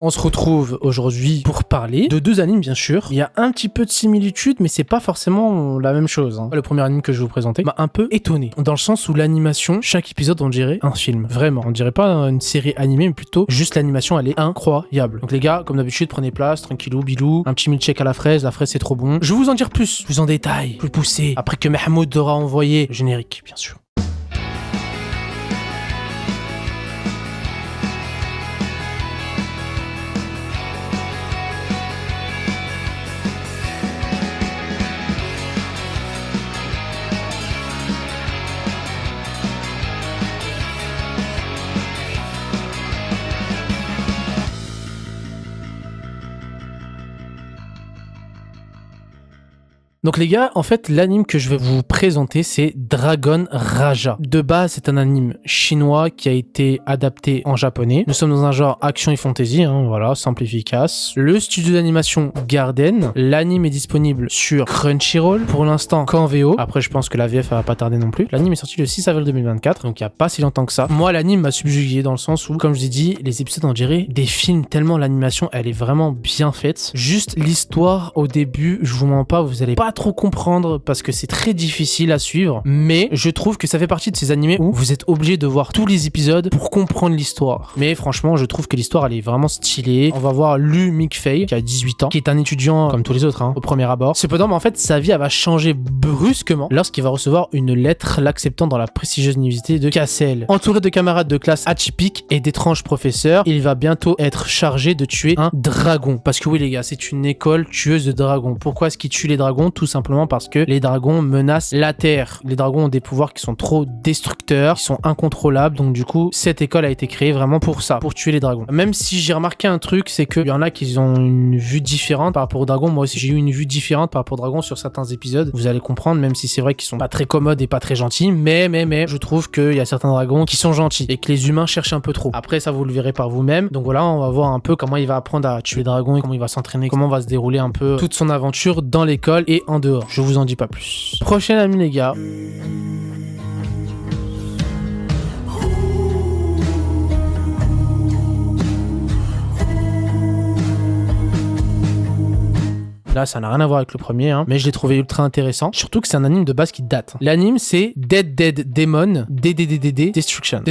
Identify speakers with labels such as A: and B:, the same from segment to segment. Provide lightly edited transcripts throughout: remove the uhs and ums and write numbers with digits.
A: On se retrouve aujourd'hui pour parler de deux animes, bien sûr. Il y a un petit peu de similitude, mais c'est pas forcément la même chose. Le premier anime que je vais vous présenter m'a un peu étonné, dans le sens où l'animation, chaque épisode, on dirait un film. Vraiment, on dirait pas une série animée, mais plutôt juste l'animation, elle est incroyable. Donc les gars, comme d'habitude, prenez place, tranquillou, bilou, un petit milkshake à la fraise c'est trop bon. Je vais vous en dire plus en détail, plus poussé, après que Mahmoud aura envoyé le générique, bien sûr. Donc les gars, en fait, l'anime que je vais vous présenter, c'est Dragon Raja. De base, c'est un anime chinois qui a été adapté en japonais. Nous sommes dans un genre action et fantasy, voilà, simple et efficace. Le studio d'animation Garden. L'anime est disponible sur Crunchyroll, pour l'instant qu'en VO. Après, je pense que la VF va pas tarder non plus. L'anime est sorti le 6 avril 2024, donc il n'y a pas si longtemps que ça. Moi, l'anime m'a subjugué dans le sens où, comme je vous ai dit, les épisodes on dirait des films, tellement l'animation, elle est vraiment bien faite. Juste l'histoire, au début, je vous mens pas, vous allez pas trop comprendre parce que c'est très difficile à suivre, mais je trouve que ça fait partie de ces animés où vous êtes obligé de voir tous les épisodes pour comprendre l'histoire. Mais franchement, je trouve que l'histoire elle est vraiment stylée. On va voir Lu Mingfei qui a 18 ans, qui est un étudiant comme tous les autres au premier abord. Cependant, en fait, sa vie elle va changer brusquement lorsqu'il va recevoir une lettre l'acceptant dans la prestigieuse université de KCL. Entouré de camarades de classe atypiques et d'étranges professeurs, il va bientôt être chargé de tuer un dragon. Parce que oui les gars, c'est une école tueuse de dragons. Pourquoi est-ce qu'il tue les dragons? Tout simplement parce que les dragons menacent la Terre. Les dragons ont des pouvoirs qui sont trop destructeurs, qui sont incontrôlables, donc du coup, cette école a été créée vraiment pour ça, pour tuer les dragons. Même si j'ai remarqué un truc, c'est qu'il y en a qui ont une vue différente par rapport aux dragons. Moi aussi, j'ai eu une vue différente par rapport aux dragons sur certains épisodes. Vous allez comprendre, même si c'est vrai qu'ils sont pas très commodes et pas très gentils, mais je trouve qu'il y a certains dragons qui sont gentils et que les humains cherchent un peu trop. Après, ça vous le verrez par vous-même. Donc voilà, on va voir un peu comment il va apprendre à tuer les dragons et comment il va s'entraîner, comment va se dérouler un peu toute son aventure dans l'école et en dehors. Je vous en dis pas plus. Prochain ami les gars. Là, ça n'a rien à voir avec le premier, mais je l'ai trouvé ultra intéressant. Surtout que c'est un anime de base qui date. L'anime, c'est Dead Demon Destruction.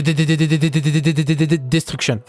A: Destruction.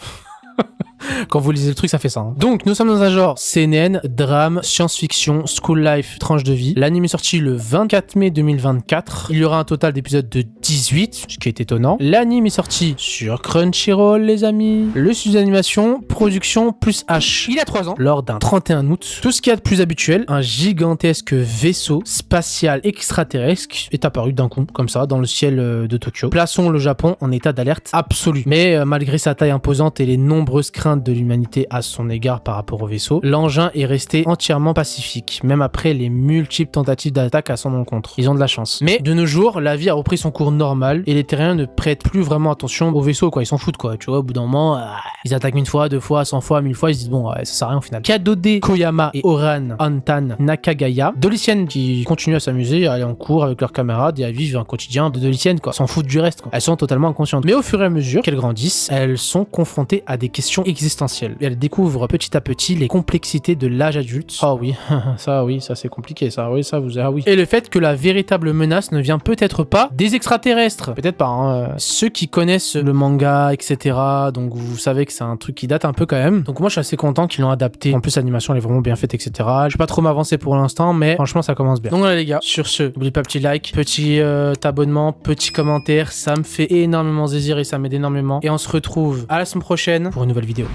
A: Quand vous lisez le truc, ça fait ça. Donc, nous sommes dans un genre CNN, drame, science-fiction, school life, tranche de vie. L'anime est sorti le 24 mai 2024. Il y aura un total d'épisodes de 18, ce qui est étonnant. L'anime est sorti sur Crunchyroll, les amis. Le studio d'animation, production plus H. Il a 3 ans, lors d'un 31 août. Tout ce qu'il y a de plus habituel, un gigantesque vaisseau spatial extraterrestre est apparu d'un coup, comme ça, dans le ciel de Tokyo. Plaçons le Japon en état d'alerte absolue. Mais malgré sa taille imposante et les nombreuses craintes de l'humanité à son égard par rapport au vaisseau, l'engin est resté entièrement pacifique, même après les multiples tentatives d'attaque à son encontre. Ils ont de la chance. Mais de nos jours, la vie a repris son cours normal et les terriens ne prêtent plus vraiment attention au vaisseau, quoi. Ils s'en foutent, quoi. Tu vois, au bout d'un moment, ils attaquent une fois, 2 fois, 100 fois, 1000 fois, ils se disent bon, ça sert à rien au final. Kadode Koyama et Oran Antan Nakagaya, deux lycéennes qui continuent à s'amuser, à aller en cours avec leurs camarades et à vivre un quotidien de deux lycéennes, quoi. S'en foutent du reste, quoi. Elles sont totalement inconscientes. Mais au fur et à mesure qu'elles grandissent, elles sont confrontées à des questions existentielles. Et elles découvrent petit à petit les complexités de l'âge adulte. Ah oui, ça c'est compliqué, ça, oui, ça vous... Ah oui. Et le fait que la véritable menace ne vient peut-être pas des extraterrestres. Peut-être pas, Ceux qui connaissent le manga, etc., donc vous savez que c'est un truc qui date un peu quand même. Donc moi je suis assez content qu'ils l'ont adapté. En plus l'animation elle est vraiment bien faite, etc. Je vais pas trop m'avancer pour l'instant, mais franchement ça commence bien. Donc voilà les gars, sur ce, n'oubliez pas petit like, petit abonnement, petit commentaire, ça me fait énormément plaisir et ça m'aide énormément. Et on se retrouve à la semaine prochaine pour une nouvelle vidéo.